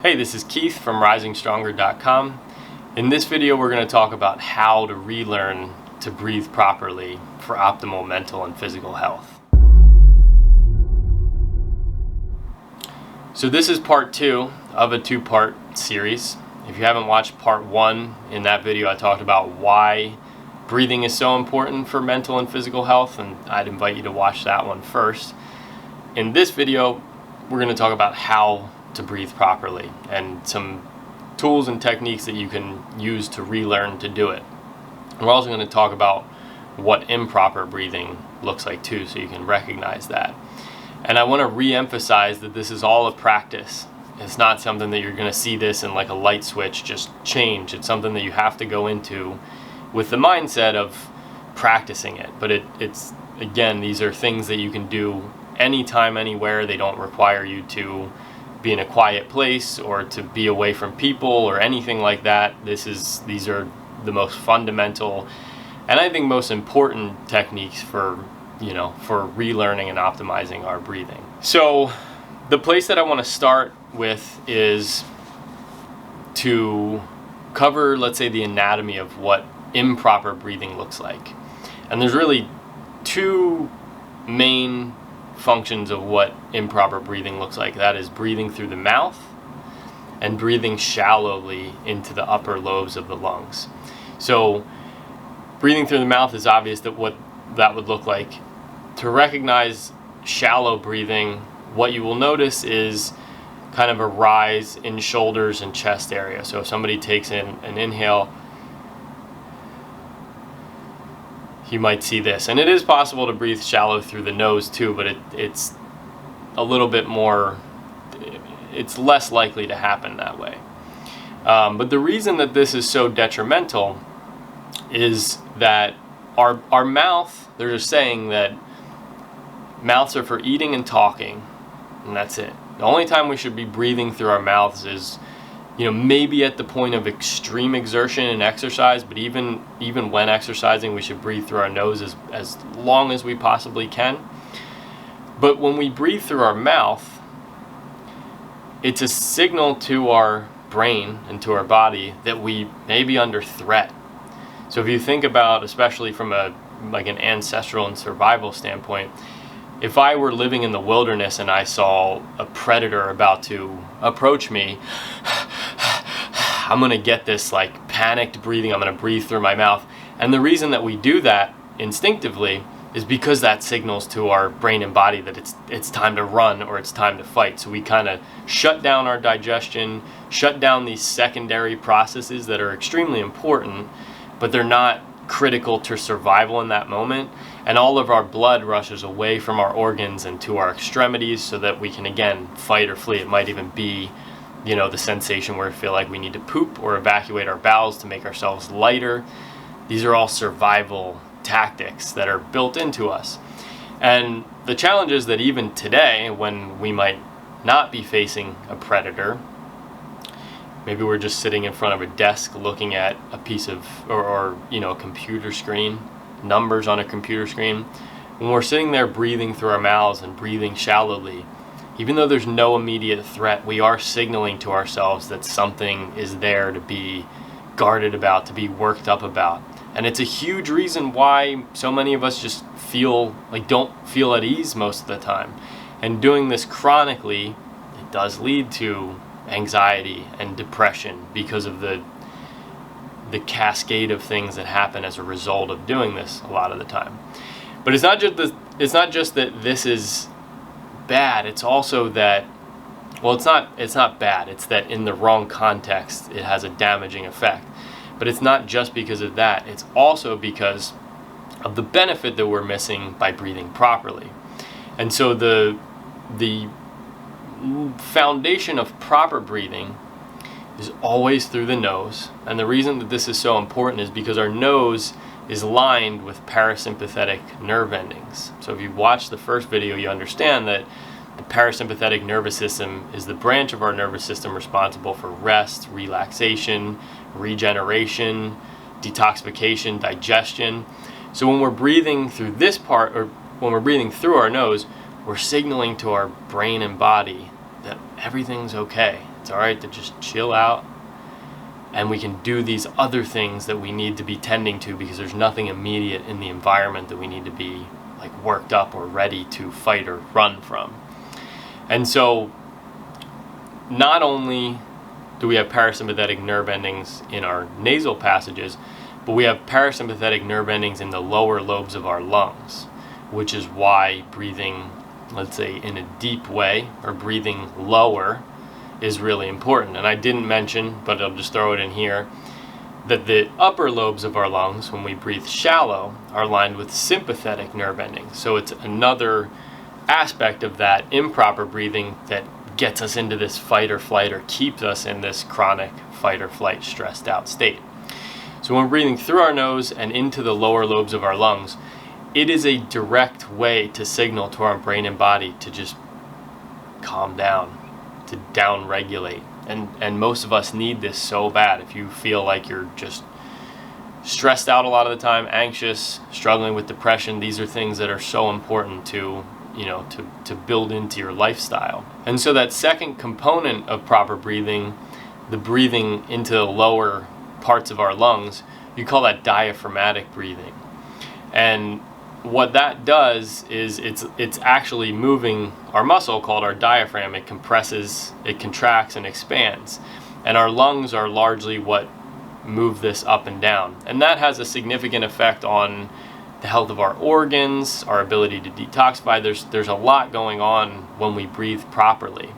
Hey, this is Keith from RisingStronger.com. In this video, we're going to talk about how to relearn to breathe properly for optimal mental and physical health. So this is part 2 of a 2-part series. If you haven't watched part 1, in that video I talked about why breathing is so important for mental and physical health, and I'd invite you to watch that one first. In this video, we're going to talk about how to breathe properly and some tools and techniques that you can use to relearn to do it. We're also going to talk about what improper breathing looks like too, so you can recognize that. And I want to re-emphasize that this is all a practice. It's not something that you're going to see this in like a light switch just change. It's something that you have to go into with the mindset of practicing it. But it's again, these are things that you can do anytime, anywhere. They don't require you to be in a quiet place or to be away from people or anything like that. These are the most fundamental and I think most important techniques for relearning and optimizing our breathing. So the place that I want to start with is to cover, let's say, the anatomy of what improper breathing looks like. And there's really two main functions of what improper breathing looks like. That is breathing through the mouth and breathing shallowly into the upper lobes of the lungs. So breathing through the mouth is obvious that what that would look like. To recognize shallow breathing, what you will notice is kind of a rise in shoulders and chest area. So if somebody takes in an inhale, you might see this. And it is possible to breathe shallow through the nose too, but it's a little bit more, it's less likely to happen that way. But the reason that this is so detrimental is that our mouth, they're just saying that mouths are for eating and talking, and that's it. The only time we should be breathing through our mouths is maybe at the point of extreme exertion and exercise, but even when exercising, we should breathe through our nose as long as we possibly can. But when we breathe through our mouth, it's a signal to our brain and to our body that we may be under threat. So if you think about, especially from an ancestral and survival standpoint, if I were living in the wilderness and I saw a predator about to approach me, I'm going to get this like panicked breathing. I'm going to breathe through my mouth. And the reason that we do that instinctively is because that signals to our brain and body that it's time to run or it's time to fight. So we kind of shut down our digestion, shut down these secondary processes that are extremely important, but they're not critical to survival in that moment. And all of our blood rushes away from our organs and to our extremities so that we can again fight or flee. It might even be the sensation where we feel like we need to poop or evacuate our bowels to make ourselves lighter. These are all survival tactics that are built into us. And the challenge is that even today, when we might not be facing a predator, maybe we're just sitting in front of a desk looking at a piece of, or a computer screen, numbers on a computer screen. When we're sitting there breathing through our mouths and breathing shallowly, even though there's no immediate threat, we are signaling to ourselves that something is there to be guarded about, to be worked up about. And it's a huge reason why so many of us just don't feel at ease most of the time. And doing this chronically, it does lead to anxiety and depression because of the cascade of things that happen as a result of doing this a lot of the time. But it's not just that this is bad. It's also that, well, it's not bad. It's that in the wrong context, it has a damaging effect. But it's not just because of that. It's also because of the benefit that we're missing by breathing properly. And so the foundation of proper breathing is always through the nose. And the reason that this is so important is because our nose is lined with parasympathetic nerve endings. So if you watch the first video, you understand that the parasympathetic nervous system is the branch of our nervous system responsible for rest, relaxation, regeneration, detoxification, digestion. So when we're breathing through this part, or when we're breathing through our nose, we're signaling to our brain and body that everything's okay. It's It's all right to just chill out, and we can do these other things that we need to be tending to, because there's nothing immediate in the environment that we need to be like worked up or ready to fight or run from. And so not only do we have parasympathetic nerve endings in our nasal passages, but we have parasympathetic nerve endings in the lower lobes of our lungs, which is why breathing, let's say, in a deep way, or breathing lower, is really important. And I didn't mention, but I'll just throw it in here, that the upper lobes of our lungs, when we breathe shallow, are lined with sympathetic nerve endings. So it's another aspect of that improper breathing that gets us into this fight or flight, or keeps us in this chronic fight or flight, stressed out state. So when we're breathing through our nose and into the lower lobes of our lungs, it is a direct way to signal to our brain and body to just calm down, to down-regulate. And most of us need this so bad. If you feel like you're just stressed out a lot of the time, anxious, struggling with depression, these are things that are so important to build into your lifestyle. And so that second component of proper breathing, the breathing into the lower parts of our lungs, you call that diaphragmatic breathing. And what that does is it's actually moving our muscle called our diaphragm. It compresses, it contracts, and expands. And our lungs are largely what move this up and down. And that has a significant effect on the health of our organs, our ability to detoxify. There's a lot going on when we breathe properly.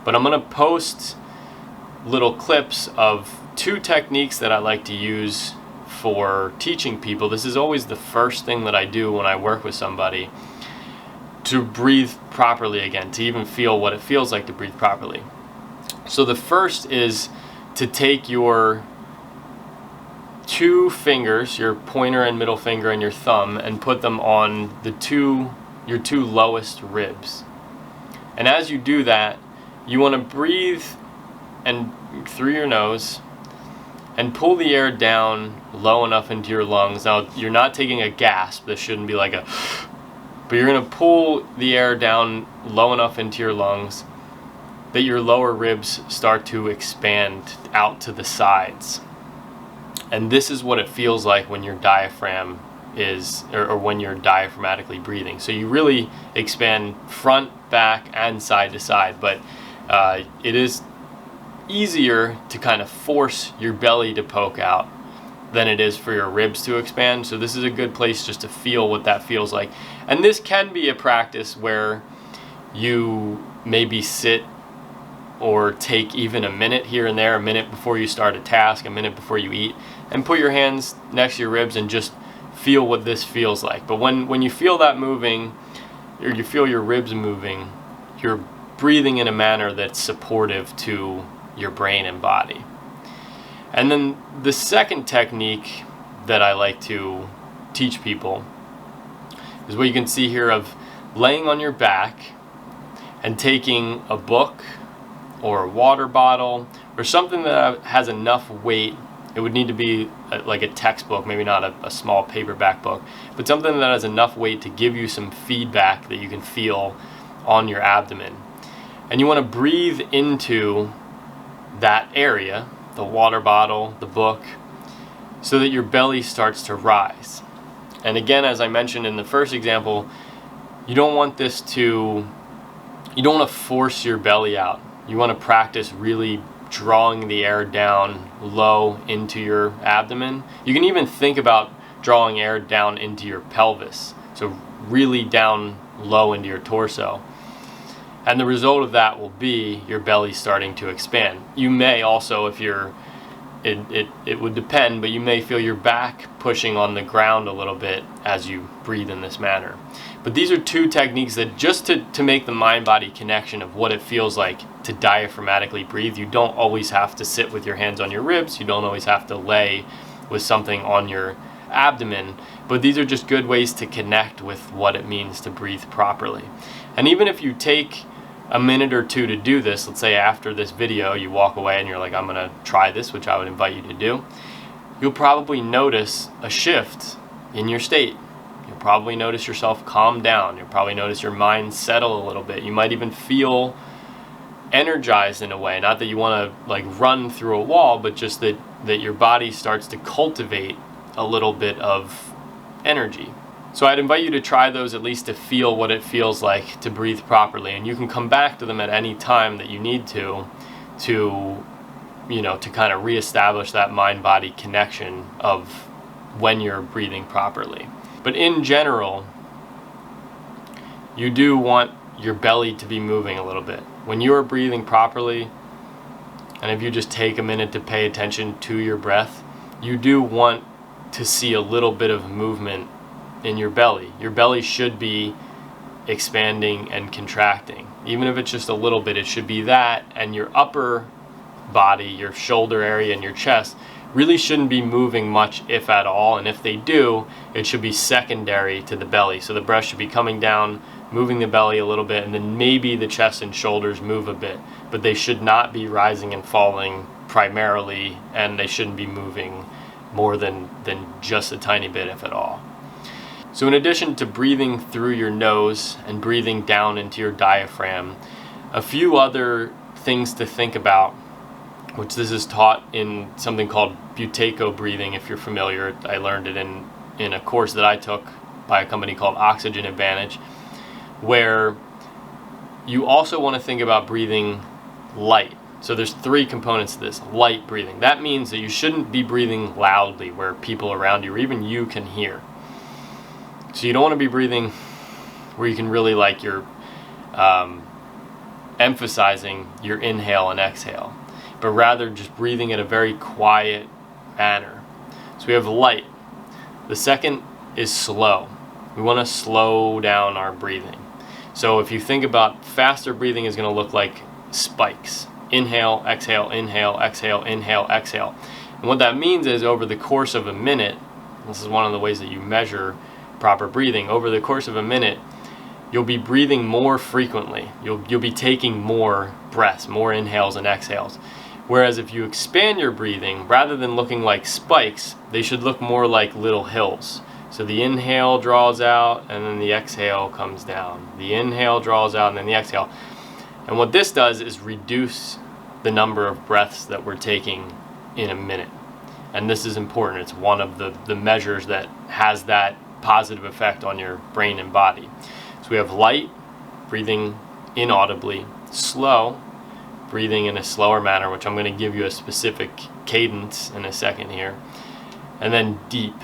But I'm going to post little clips of 2 techniques that I like to use for teaching people. This is always the first thing that I do when I work with somebody, to breathe properly again, to even feel what it feels like to breathe properly. So the first is to take your 2 fingers, your pointer and middle finger and your thumb, and put them on your 2 lowest ribs. And as you do that, you want to breathe and through your nose and pull the air down low enough into your lungs. Now, you're not taking a gasp. This shouldn't be like a, but you're going to pull the air down low enough into your lungs that your lower ribs start to expand out to the sides. And this is what it feels like when your diaphragm is, or when you're diaphragmatically breathing. So you really expand front, back, and side to side, but it is easier to kind of force your belly to poke out than it is for your ribs to expand. So this is a good place just to feel what that feels like. And this can be a practice where you maybe sit or take even a minute here and there, a minute before you start a task, a minute before you eat, and put your hands next to your ribs and just feel what this feels like. But when you feel that moving, or you feel your ribs moving, you're breathing in a manner that's supportive to your brain and body. And then the second technique that I like to teach people is what you can see here, of laying on your back and taking a book or a water bottle or something that has enough weight. It would need to be like a textbook, maybe not a small paperback book, but something that has enough weight to give you some feedback that you can feel on your abdomen. And you want to breathe into that area, the water bottle, the book, so that your belly starts to rise. And again, as I mentioned in the first example, you don't want to force your belly out. You want to practice really drawing the air down low into your abdomen. You can even think about drawing air down into your pelvis, so really down low into your torso. And the result of that will be your belly starting to expand. You may also, if you're, it would depend, but you may feel your back pushing on the ground a little bit as you breathe in this manner. But these are 2 techniques that just to make the mind-body connection of what it feels like to diaphragmatically breathe. You don't always have to sit with your hands on your ribs. You don't always have to lay with something on your abdomen. But these are just good ways to connect with what it means to breathe properly. And even if you take a minute or 2 to do this, let's say after this video you walk away and you're like, I'm gonna try this, which I would invite you to do, you'll probably notice a shift in your state. You'll probably notice yourself calm down. You'll probably notice your mind settle a little bit. You might even feel energized in a way. Not that you want to like run through a wall, but just that your body starts to cultivate a little bit of energy. So I'd invite you to try those, at least to feel what it feels like to breathe properly. And you can come back to them at any time that you need to kind of reestablish that mind-body connection of when you're breathing properly. But in general, you do want your belly to be moving a little bit. When you're breathing properly, and if you just take a minute to pay attention to your breath, you do want to see a little bit of movement in your belly. Your belly should be expanding and contracting. Even if it's just a little bit, it should be that, and your upper body, your shoulder area and your chest really shouldn't be moving much, if at all. And if they do, it should be secondary to the belly. So the breath should be coming down, moving the belly a little bit, and then maybe the chest and shoulders move a bit, but they should not be rising and falling primarily, and they shouldn't be moving more than just a tiny bit, if at all. So in addition to breathing through your nose and breathing down into your diaphragm, a few other things to think about, which this is taught in something called Buteyko breathing, if you're familiar. I learned it in a course that I took by a company called Oxygen Advantage, where you also want to think about breathing light. So there's 3 components to this. Light breathing. That means that you shouldn't be breathing loudly where people around you or even you can hear. So you don't want to be breathing where you can really like you're emphasizing your inhale and exhale, but rather just breathing in a very quiet manner. So we have light. The second is slow. We want to slow down our breathing. So if you think about faster breathing is going to look like spikes. Inhale, exhale, inhale, exhale, inhale, exhale. And what that means is over the course of a minute, this is one of the ways that you measure proper breathing, over the course of a minute, you'll be breathing more frequently. You'll be taking more breaths, more inhales and exhales. Whereas if you expand your breathing, rather than looking like spikes, they should look more like little hills. So the inhale draws out and then the exhale comes down. The inhale draws out and then the exhale. And what this does is reduce the number of breaths that we're taking in a minute. And this is important. It's one of the measures that has that positive effect on your brain and body. So we have light, breathing inaudibly, slow, breathing in a slower manner, which I'm going to give you a specific cadence in a second here, and then deep.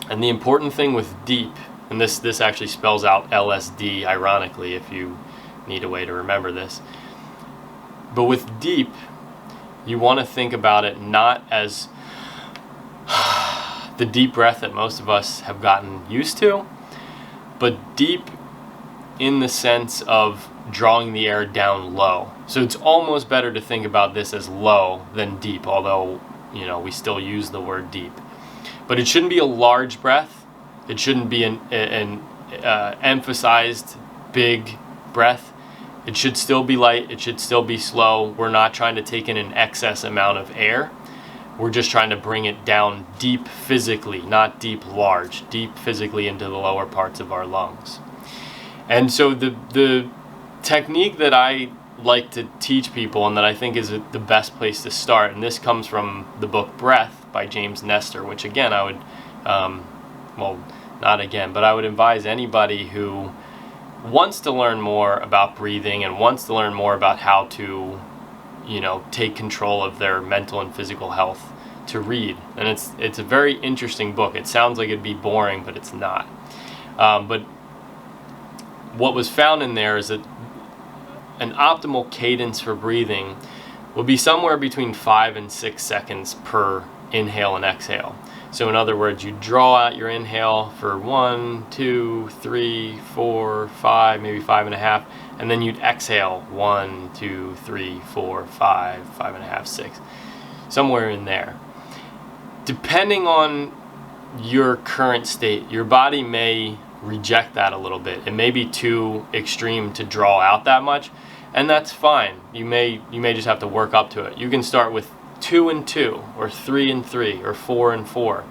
And the important thing with deep, and this actually spells out LSD, ironically, if you need a way to remember this, but with deep, you want to think about it not as the deep breath that most of us have gotten used to, but deep in the sense of drawing the air down low. So it's almost better to think about this as low than deep, although we still use the word deep. But it shouldn't be a large breath. It shouldn't be an emphasized big breath. It should still be light. It should still be slow. We're not trying to take in an excess amount of air. We're just trying to bring it down deep physically, not deep large, deep physically into the lower parts of our lungs. And so the technique that I like to teach people and that I think is the best place to start, and this comes from the book Breath by James Nestor, which again I would, I would advise anybody who wants to learn more about breathing and wants to learn more about how to take control of their mental and physical health to read. And it's a very interesting book. It sounds like it'd be boring, but it's not. But what was found in there is that an optimal cadence for breathing will be somewhere between 5 and 6 seconds per inhale and exhale. So in other words, you draw out your inhale for 1, 2, 3, 4, 5, maybe 5.5, and then you'd exhale 1, 2, 3, 4, 5, 5.5, 6, somewhere in there. Depending on your current state, your body may reject that a little bit. It may be too extreme to draw out that much, and that's fine. You may just have to work up to it. You can start with 2 and 2, or 3 and 3, or 4 and 4.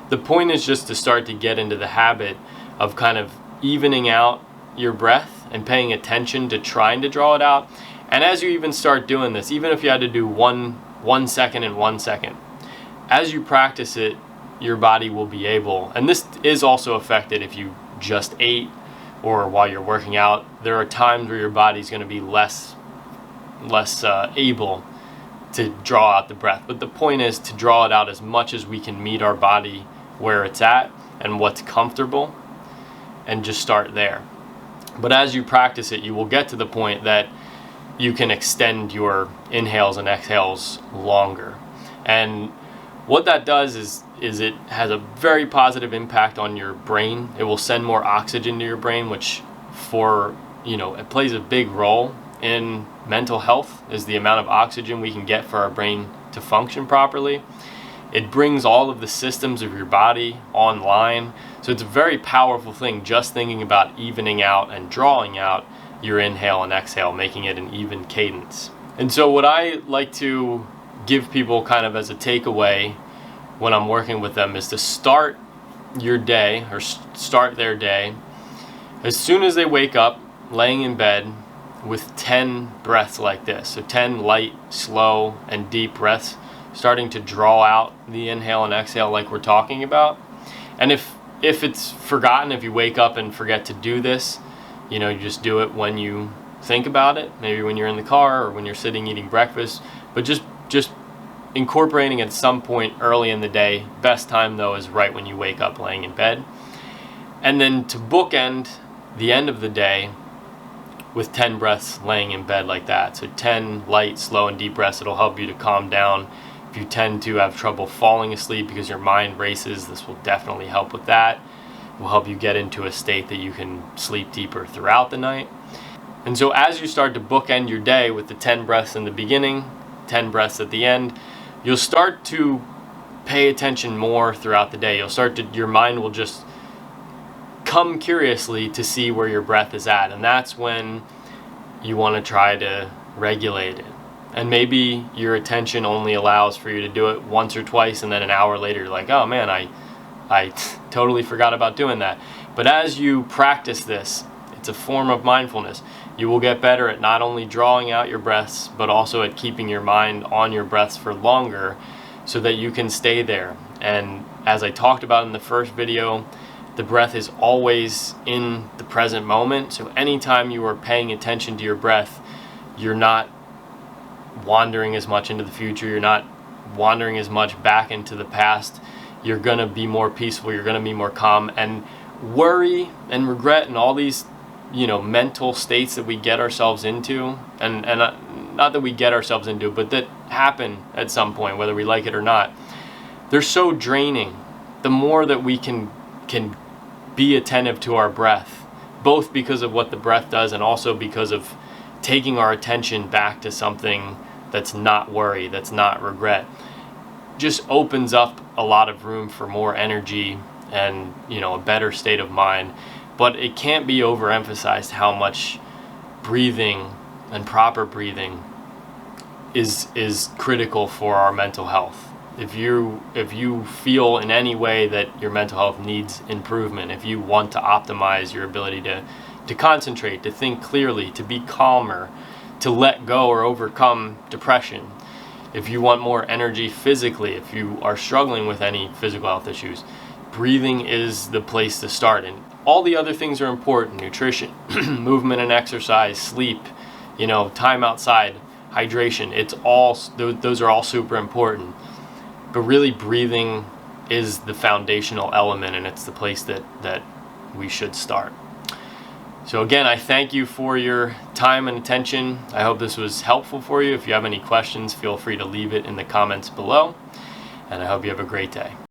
The point is just to start to get into the habit of kind of evening out your breath and paying attention to trying to draw it out, And as you even start doing this, even if you had to do one second and 1 second, as you practice it, your body will be able, and this is also affected if you just ate or while you're working out. There are times where your body's going to be less able to draw out the breath. But the point is to draw it out as much as we can meet our body where it's at and what's comfortable, and just start there. But as you practice it, you will get to the point that you can extend your inhales and exhales longer. And what that does is it has a very positive impact on your brain. It will send more oxygen to your brain, which it plays a big role in mental health, is the amount of oxygen we can get for our brain to function properly. It brings all of the systems of your body online. So it's a very powerful thing, just thinking about evening out and drawing out your inhale and exhale, making it an even cadence. And so what I like to give people kind of as a takeaway when I'm working with them is to start your day, or start their day, as soon as they wake up, laying in bed, with 10 breaths like this. So 10 light, slow, and deep breaths, starting to draw out the inhale and exhale like we're talking about. And if it's forgotten, if you wake up and forget to do this, you just do it when you think about it, maybe when you're in the car or when you're sitting eating breakfast, but just incorporating at some point early in the day. Best time though is right when you wake up laying in bed. And then to bookend the end of the day with 10 breaths laying in bed like that. So 10 light, slow, and deep breaths. It'll help you to calm down. If you tend to have trouble falling asleep because your mind races, this will definitely help with that. It will help you get into a state that you can sleep deeper throughout the night. And so as you start to bookend your day with the 10 breaths in the beginning, 10 breaths at the end, you'll start to pay attention more throughout the day. Your mind will just come curiously to see where your breath is at, and that's when you want to try to regulate it. And maybe your attention only allows for you to do it once or twice, and then an hour later you're like, oh man, I totally forgot about doing that. But as you practice this, it's a form of mindfulness. You will get better at not only drawing out your breaths, but also at keeping your mind on your breaths for longer so that you can stay there. And as I talked about in the first video, the breath is always in the present moment. So anytime you are paying attention to your breath, you're not wandering as much into the future. You're not wandering as much back into the past. You're going to be more peaceful. You're going to be more calm. And worry and regret and all these, mental states that we get ourselves into, and not that we get ourselves into, but that happen at some point, whether we like it or not, they're so draining. The more that we can be attentive to our breath, both because of what the breath does and also because of taking our attention back to something that's not worry, that's not regret, just opens up a lot of room for more energy and a better state of mind. But it can't be overemphasized how much breathing and proper breathing is critical for our mental health. If you feel in any way that your mental health needs improvement, if you want to optimize your ability to concentrate, to think clearly, to be calmer, to let go or overcome depression, if you want more energy physically, if you are struggling with any physical health issues, breathing is the place to start. And all the other things are important: nutrition, movement and exercise, sleep, time outside, hydration. Those are all super important. But really, breathing is the foundational element, and it's the place that we should start. So again, I thank you for your time and attention. I hope this was helpful for you. If you have any questions, feel free to leave it in the comments below. And I hope you have a great day.